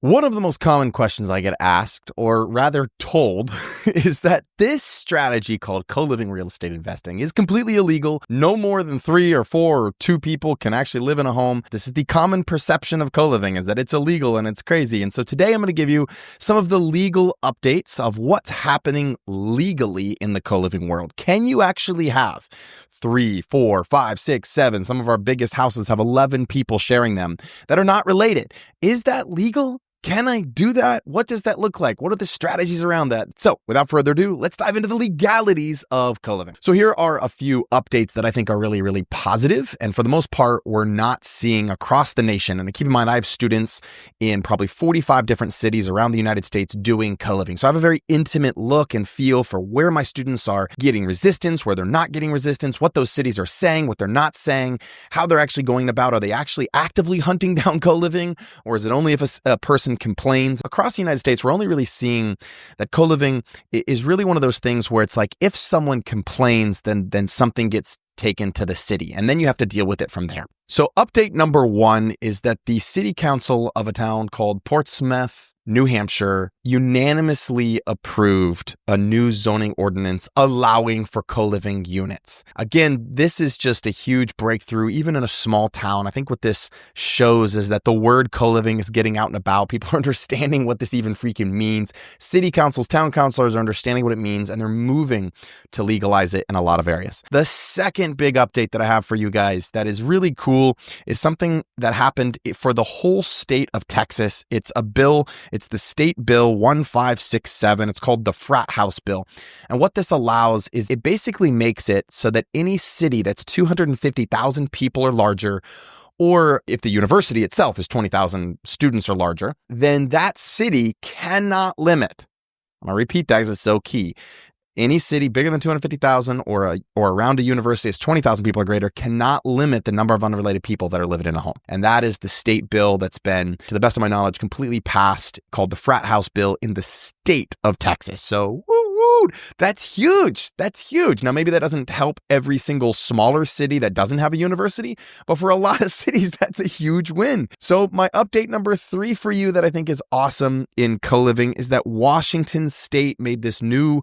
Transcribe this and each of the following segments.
One of the most common questions I get asked, or rather told, is that this strategy called co-living real estate investing is completely illegal. No more than 3 or 4 or 2 people can actually live in a home. This is the common perception of co-living, is that it's illegal and it's crazy. And so today I'm going to give you some of the legal updates of what's happening legally in the co-living world. Can you actually have 3, 4, 5, 6, 7, some of our biggest houses have 11 people sharing them that are not related? Is that legal? Can I do that? What does that look like? What are the strategies around that? So without further ado, let's dive into the legalities of co-living. So here are a few updates that I think are really, really positive. And for the most part, we're not seeing across the nation. And keep in mind, I have students in probably 45 different cities around the United States doing co-living. So I have a very intimate look and feel for where my students are getting resistance, where they're not getting resistance, what those cities are saying, what they're not saying, how they're actually going about. Are they actually actively hunting down co-living? Or is it only if a person complains? Across the United States, we're only really seeing that co-living is really one of those things where it's like if someone complains, then something gets taken to the city, and then you have to deal with it from there. So update number 1 is that the city council of a town called Portsmouth, New Hampshire, unanimously approved a new zoning ordinance allowing for co-living units. Again, this is just a huge breakthrough, even in a small town. I think what this shows is that the word co-living is getting out and about. People are understanding what this even freaking means. City councils, town councilors are understanding what it means, and they're moving to legalize it in a lot of areas. The second big update that I have for you guys that is really cool is something that happened for the whole state of Texas. It's a bill. It's the State Bill 1567. It's called the Frat House Bill. And what this allows is it basically makes it so that any city that's 250,000 people or larger, or if the university itself is 20,000 students or larger, then that city cannot limit. I'm going to repeat that because it's so key. Any city bigger than 250,000 or around a university that's 20,000 people or greater cannot limit the number of unrelated people that are living in a home. And that is the state bill that's been, to the best of my knowledge, completely passed, called the Frat House Bill in the state of Texas. So that's huge. That's huge. Now, maybe that doesn't help every single smaller city that doesn't have a university, but for a lot of cities, that's a huge win. So my update number 3 for you that I think is awesome in co-living is that Washington State made this new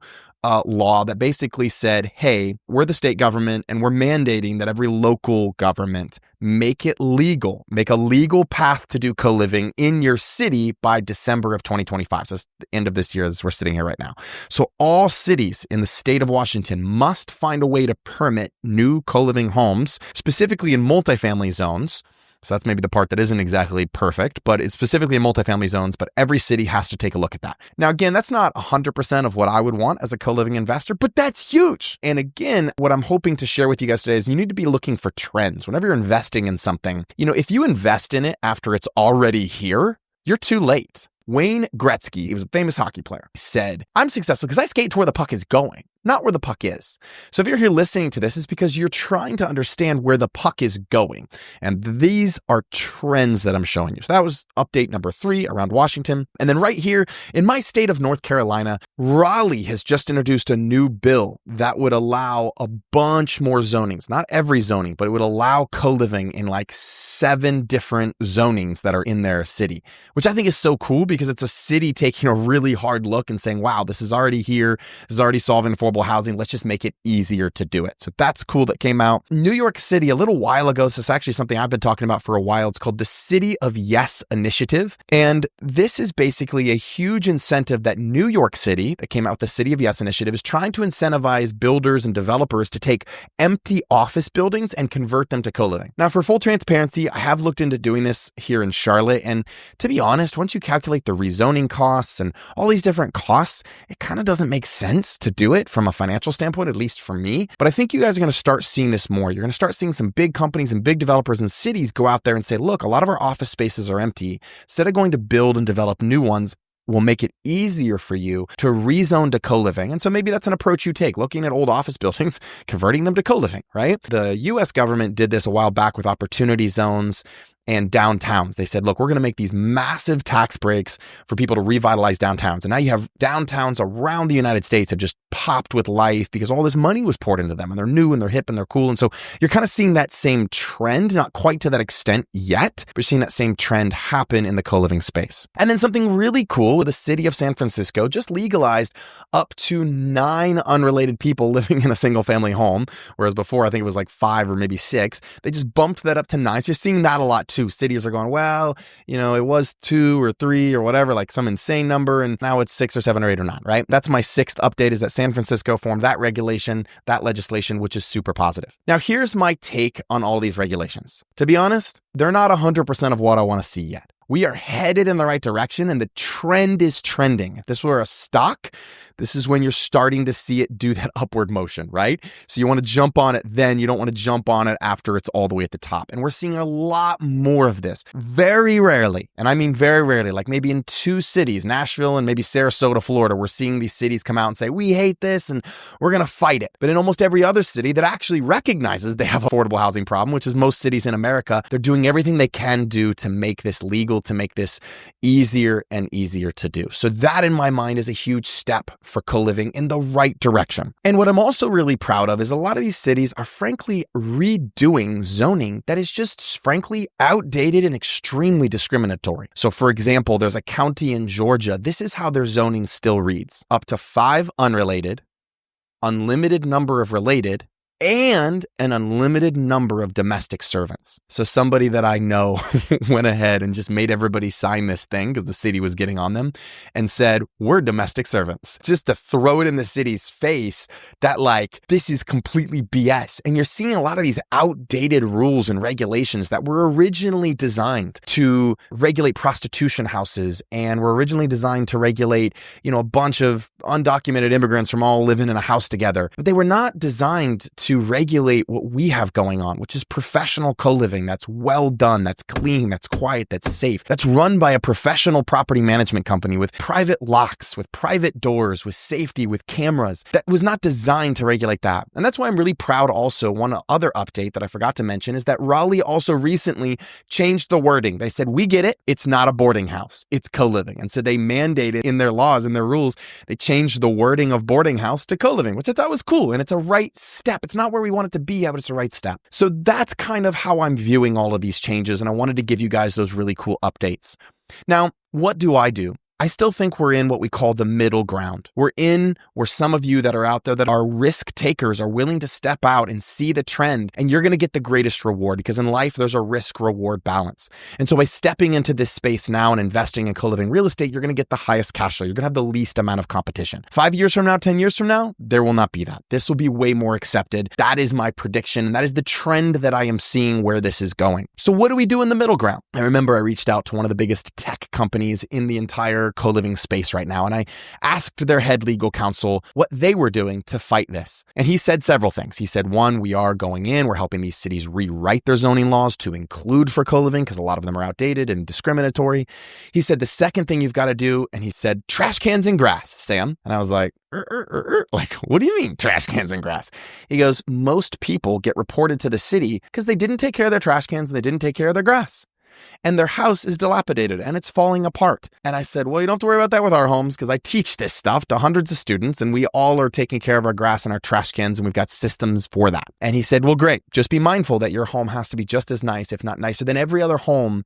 law that basically said, hey, we're the state government and we're mandating that every local government make it legal, make a legal path to do co-living in your city by December of 2025. So it's the end of this year as we're sitting here right now. So all cities in the state of Washington must find a way to permit new co-living homes, specifically in multifamily zones. So that's maybe the part that isn't exactly perfect, but it's specifically in multifamily zones, but every city has to take a look at that. Now, again, that's not 100% of what I would want as a co-living investor, but that's huge. And again, what I'm hoping to share with you guys today is you need to be looking for trends. Whenever you're investing in something, if you invest in it after it's already here, you're too late. Wayne Gretzky, he was a famous hockey player, said, I'm successful because I skate to where the puck is going, not where the puck is. So if you're here listening to this, it's because you're trying to understand where the puck is going. And these are trends that I'm showing you. So that was update number 3 around Washington. And then right here in my state of North Carolina, Raleigh has just introduced a new bill that would allow a bunch more zonings, not every zoning, but it would allow co-living in like 7 different zonings that are in their city, which I think is so cool because it's a city taking a really hard look and saying, wow, this is already here. This is already solving affordable housing. Let's just make it easier to do it. So that's cool that came out. New York City, a little while ago, this is actually something I've been talking about for a while. It's called the City of Yes Initiative. And this is basically a huge incentive that New York City, that came out with the City of Yes Initiative, is trying to incentivize builders and developers to take empty office buildings and convert them to co-living. Now, for full transparency, I have looked into doing this here in Charlotte. And to be honest, once you calculate the rezoning costs and all these different costs, it kind of doesn't make sense to do it from a financial standpoint, at least for me. But I think you guys are going to start seeing this more. You're going to start seeing some big companies and big developers and cities go out there and say, look, a lot of our office spaces are empty. Instead of going to build and develop new ones, we'll make it easier for you to rezone to co-living. And so maybe that's an approach you take, looking at old office buildings, converting them to co-living, right? The US government did this a while back with opportunity zones. and downtowns. They said, look, we're going to make these massive tax breaks for people to revitalize downtowns. And now you have downtowns around the United States have just popped with life because all this money was poured into them, and they're new and they're hip and they're cool. And so you're kind of seeing that same trend, not quite to that extent yet, but you're seeing that same trend happen in the co-living space. And then something really cool, the city of San Francisco just legalized up to 9 unrelated people living in a single family home, whereas before I think it was like 5 or maybe 6. They just bumped that up to 9. So you're seeing that a lot too. Cities are going, well, it was 2 or 3 or whatever, like some insane number, and now it's 6 or 7 or 8 or 9, right? That's my 6th update, is that San Francisco formed that regulation, that legislation, which is super positive. Now, here's my take on all these regulations. To be honest, they're not 100% of what I want to see yet. We are headed in the right direction, and the trend is trending. If this were a stock, this is when you're starting to see it do that upward motion, right? So you want to jump on it then. You don't want to jump on it after it's all the way at the top. And we're seeing a lot more of this. Very rarely, and I mean very rarely, like maybe in 2 cities, Nashville and maybe Sarasota, Florida, we're seeing these cities come out and say, we hate this and we're going to fight it. But in almost every other city that actually recognizes they have an affordable housing problem, which is most cities in America, they're doing everything they can do to make this legal, to make this easier and easier to do. So that in my mind is a huge step for co-living in the right direction. And what I'm also really proud of is a lot of these cities are frankly redoing zoning that is just frankly outdated and extremely discriminatory. So for example, there's a county in Georgia. This is how their zoning still reads: up to 5 unrelated, unlimited number of related, and an unlimited number of domestic servants. So somebody that I know went ahead and just made everybody sign this thing because the city was getting on them and said, we're domestic servants, just to throw it in the city's face that like, this is completely BS. And you're seeing a lot of these outdated rules and regulations that were originally designed to regulate prostitution houses and were originally designed to regulate, a bunch of undocumented immigrants from all living in a house together. But they were not designed to regulate what we have going on, which is professional co-living that's well done, that's clean, that's quiet, that's safe, that's run by a professional property management company with private locks, with private doors, with safety, with cameras. That was not designed to regulate that. And that's why I'm really proud also. One other update that I forgot to mention is that Raleigh also recently changed the wording. They said, we get it. It's not a boarding house. It's co-living. And so they mandated in their laws and their rules, they changed the wording of boarding house to co-living, which I thought was cool. And it's a right step. It's not where we want it to be, but it's the right step. So that's kind of how I'm viewing all of these changes. And I wanted to give you guys those really cool updates. Now, what do? I still think we're in what we call the middle ground. We're in where some of you that are out there that are risk takers are willing to step out and see the trend, and you're going to get the greatest reward, because in life, there's a risk reward balance. And so by stepping into this space now and investing in co-living real estate, you're going to get the highest cash flow. You're going to have the least amount of competition. 5 years from now, 10 years from now, there will not be that. This will be way more accepted. That is my prediction. And that is the trend that I am seeing where this is going. So what do we do in the middle ground? I remember I reached out to one of the biggest tech companies in the entire co-living space right now. And I asked their head legal counsel what they were doing to fight this. And he said several things. He said, 1, we are going in, we're helping these cities rewrite their zoning laws to include for co-living because a lot of them are outdated and discriminatory. He said, the second thing you've got to do, and he said, trash cans and grass, Sam. And I was like, like, what do you mean trash cans and grass? He goes, most people get reported to the city because they didn't take care of their trash cans and they didn't take care of their grass. And their house is dilapidated and it's falling apart. And I said, well, you don't have to worry about that with our homes because I teach this stuff to hundreds of students and we all are taking care of our grass and our trash cans and we've got systems for that. And he said, well, great. Just be mindful that your home has to be just as nice, if not nicer than every other home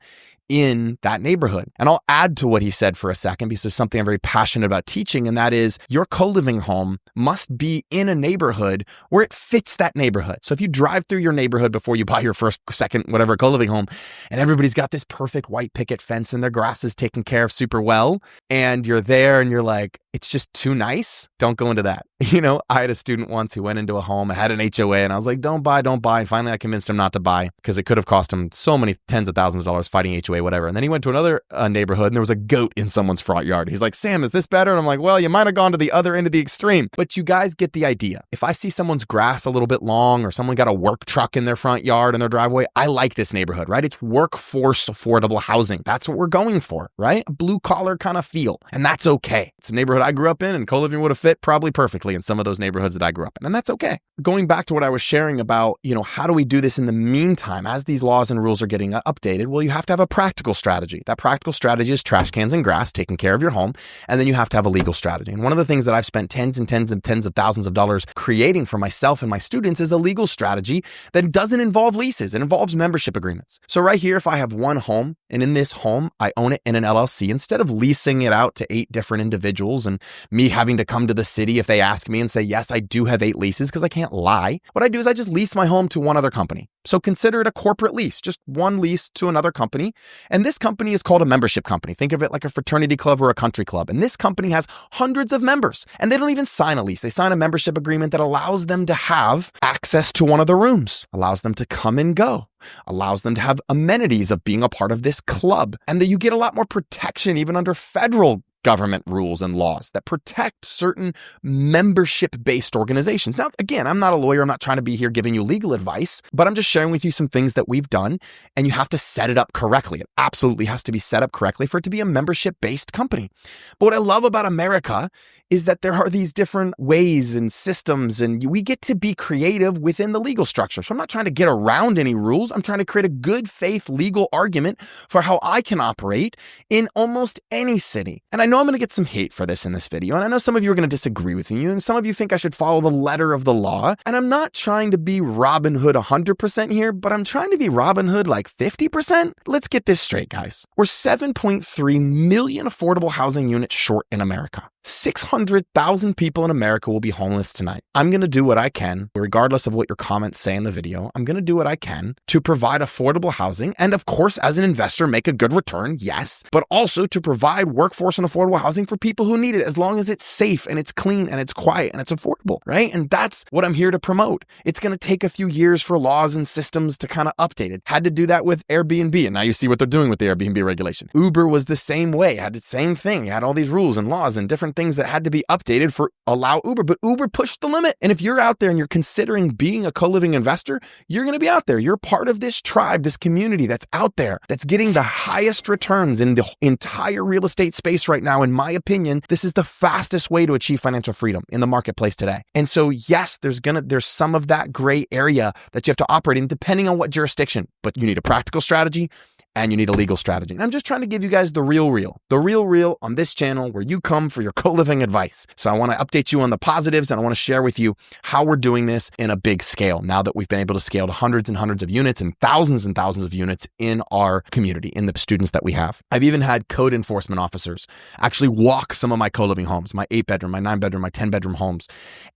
in that neighborhood. And I'll add to what he said for a second because it's something I'm very passionate about teaching. And that is your co-living home must be in a neighborhood where it fits that neighborhood. So if you drive through your neighborhood before you buy your first, second, whatever co-living home, and everybody's got this perfect white picket fence and their grass is taken care of super well, and you're there and you're like, it's just too nice, don't go into that. I had a student once who went into a home, had an HOA, and I was like, don't buy. And finally I convinced him not to buy because it could have cost him so many tens of thousands of dollars fighting HOA, whatever. And then he went to another neighborhood and there was a goat in someone's front yard. He's like, Sam, is this better? And I'm like, well, you might have gone to the other end of the extreme, but you guys get the idea. If I see someone's grass a little bit long or someone got a work truck in their front yard and their driveway, I like this neighborhood, right? It's workforce affordable housing. That's what we're going for, right? A blue collar kind of feel. And that's okay. It's a neighborhood I grew up in and co-living would have fit probably perfectly. frankly, in some of those neighborhoods that I grew up in. And that's okay. Going back to what I was sharing about, how do we do this in the meantime as these laws and rules are getting updated? Well, you have to have a practical strategy. That practical strategy is trash cans and grass, taking care of your home. And then you have to have a legal strategy. And one of the things that I've spent tens of thousands of dollars creating for myself and my students is a legal strategy that doesn't involve leases. It involves membership agreements. So right here, if I have one home and in this home, I own it in an LLC, instead of leasing it out to 8 different individuals and me having to come to the city if they ask me and say, yes, I do have 8 leases, because I can't lie. What I do is I just lease my home to one other company. So consider it a corporate lease, just one lease to another company. And this company is called a membership company. Think of it like a fraternity club or a country club. And this company has hundreds of members, and they don't even sign a lease. They sign a membership agreement that allows them to have access to one of the rooms, allows them to come and go, allows them to have amenities of being a part of this club. And that you get a lot more protection even under federal government rules and laws that protect certain membership-based organizations. Now, again, I'm not a lawyer. I'm not trying to be here giving you legal advice, but I'm just sharing with you some things that we've done, and you have to set it up correctly. It absolutely has to be set up correctly for it to be a membership-based company. But what I love about America is that there are these different ways and systems, and we get to be creative within the legal structure. So I'm not trying to get around any rules. I'm trying to create a good faith legal argument for how I can operate in almost any city. And I know I'm going to get some hate for this in this video, and I know some of you are going to disagree with me, and some of you think I should follow the letter of the law. And I'm not trying to be Robin Hood 100% here, but I'm trying to be Robin Hood like 50%. Let's get this straight, guys. We're 7.3 million affordable housing units short in America. 600,000 people in America will be homeless tonight. I'm going to do what I can, regardless of what your comments say in the video. I'm going to do what I can to provide affordable housing. And of course, as an investor, make a good return, yes, but also to provide workforce and affordable housing for people who need it, as long as it's safe and it's clean and it's quiet and it's affordable, right? And that's what I'm here to promote. It's going to take a few years for laws and systems to kind of update it. Had to do that with Airbnb, and now you see what they're doing with the Airbnb regulation. Uber was the same way, had the same thing. You had all these rules and laws and different things that had to be updated for allow Uber, but Uber pushed the limit. And if you're out there and you're considering being a co-living investor, you're going to be out there. You're part of this tribe, this community that's out there, that's getting the highest returns in the entire real estate space right now. In my opinion, this is the fastest way to achieve financial freedom in the marketplace today. And so yes, there's some of that gray area that you have to operate in depending on what jurisdiction, but you need a practical strategy and you need a legal strategy. And I'm just trying to give you guys the real on this channel where you come for your co-living advice. So I want to update you on the positives, and I want to share with you how we're doing this in a big scale now that we've been able to scale to hundreds and hundreds of units and thousands of units in our community, in the students that we have. I've even had code enforcement officers actually walk some of my co-living homes, my 8-bedroom, my 9-bedroom, my 10-bedroom homes.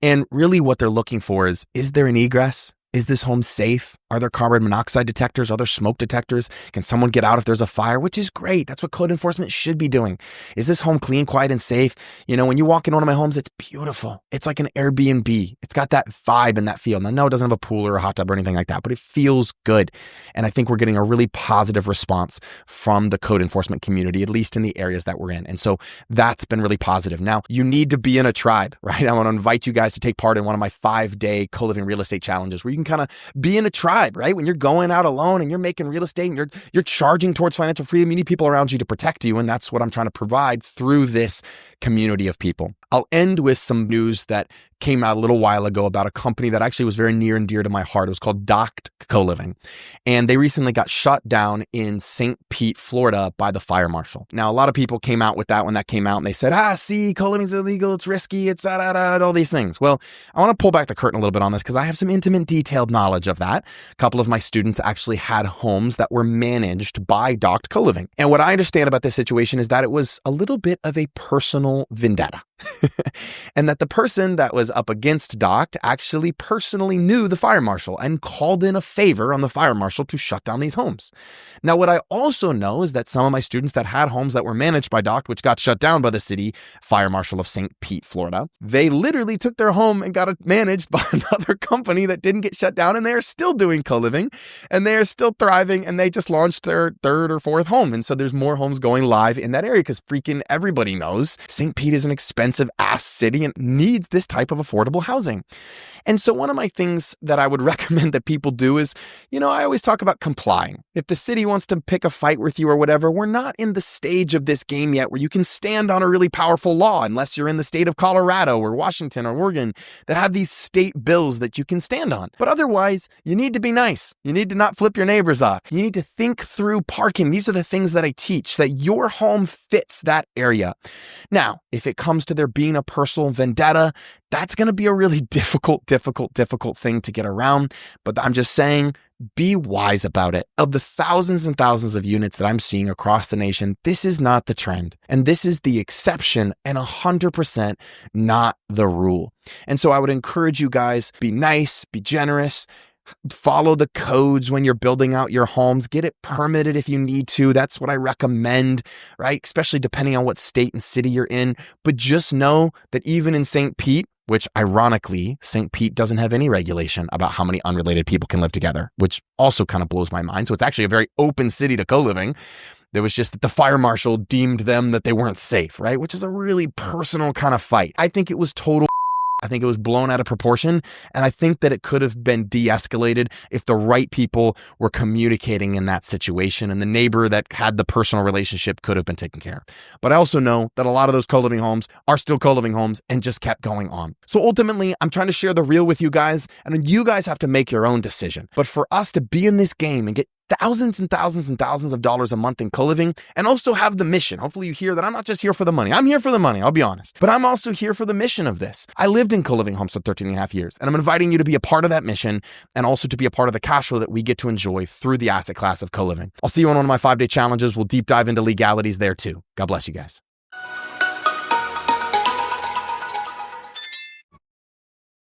And really what they're looking for is there an egress? Is this home safe? Are there carbon monoxide detectors? Are there smoke detectors? Can someone get out if there's a fire? Which is great. That's what code enforcement should be doing. Is this home clean, quiet, and safe? When you walk in one of my homes, it's beautiful. It's like an Airbnb. It's got that vibe and that feel. Now, no, it doesn't have a pool or a hot tub or anything like that, but it feels good. And I think we're getting a really positive response from the code enforcement community, at least in the areas that we're in. And so that's been really positive. Now, you need to be in a tribe, right? I want to invite you guys to take part in one of my 5-day co-living real estate challenges where you can kind of be in a tribe, right? When you're going out alone and you're making real estate and you're charging towards financial freedom, you need people around you to protect you. And that's what I'm trying to provide through this community of people. I'll end with some news that came out a little while ago about a company that actually was very near and dear to my heart. It was called Docked CoLiving. And they recently got shut down in St. Pete, Florida by the fire marshal. Now, a lot of people came out with that when that came out and they said, see, co-living's illegal, it's risky, it's all these things. Well, I want to pull back the curtain a little bit on this because I have some intimate, detailed knowledge of that. A couple of my students actually had homes that were managed by Docked CoLiving. And what I understand about this situation is that it was a little bit of a personal vendetta. And that the person that was up against Docked actually personally knew the fire marshal and called in a favor on the fire marshal to shut down these homes. Now, what I also know is that some of my students that had homes that were managed by Docked, which got shut down by the city fire marshal of St. Pete, Florida, they literally took their home and got it managed by another company that didn't get shut down, and they are still doing co-living and they are still thriving, and they just launched their 3rd or 4th home. And so there's more homes going live in that area because freaking everybody knows St. Pete is an expensive expensive ass city and needs this type of affordable housing. And so one of my things that I would recommend that people do is, I always talk about complying. If the city wants to pick a fight with you or whatever, we're not in the stage of this game yet where you can stand on a really powerful law, unless you're in the state of Colorado or Washington or Oregon that have these state bills that you can stand on. But otherwise, you need to be nice. You need to not flip your neighbors off. You need to think through parking. These are the things that I teach, that your home fits that area. Now, if it comes to there being a personal vendetta, that's going to be a really difficult thing to get around. But I'm just saying, be wise about it. Of the thousands and thousands of units that I'm seeing across the nation, this is not the trend. And this is the exception and 100% not the rule. And so I would encourage you guys, be nice, be generous, follow the codes when you're building out your homes, get it permitted if you need to. That's what I recommend, right? Especially depending on what state and city you're in. But just know that even in St. Pete, which ironically, St. Pete doesn't have any regulation about how many unrelated people can live together, which also kind of blows my mind. So it's actually a very open city to co-living. There was just that the fire marshal deemed them that they weren't safe, right? Which is a really personal kind of fight. I think it was total. I think it was blown out of proportion. And I think that it could have been de-escalated if the right people were communicating in that situation and the neighbor that had the personal relationship could have been taken care of. But I also know that a lot of those co-living homes are still co-living homes and just kept going on. So ultimately, I'm trying to share the real with you guys, and you guys have to make your own decision. But for us to be in this game and get thousands and thousands and thousands of dollars a month in co-living, and also have the mission. Hopefully you hear that I'm not just here for the money. I'm here for the money, I'll be honest. But I'm also here for the mission of this. I lived in co-living homes for 13 and a half years, and I'm inviting you to be a part of that mission and also to be a part of the cash flow that we get to enjoy through the asset class of co-living. I'll see you on one of my 5-day challenges. We'll deep dive into legalities there too. God bless you guys.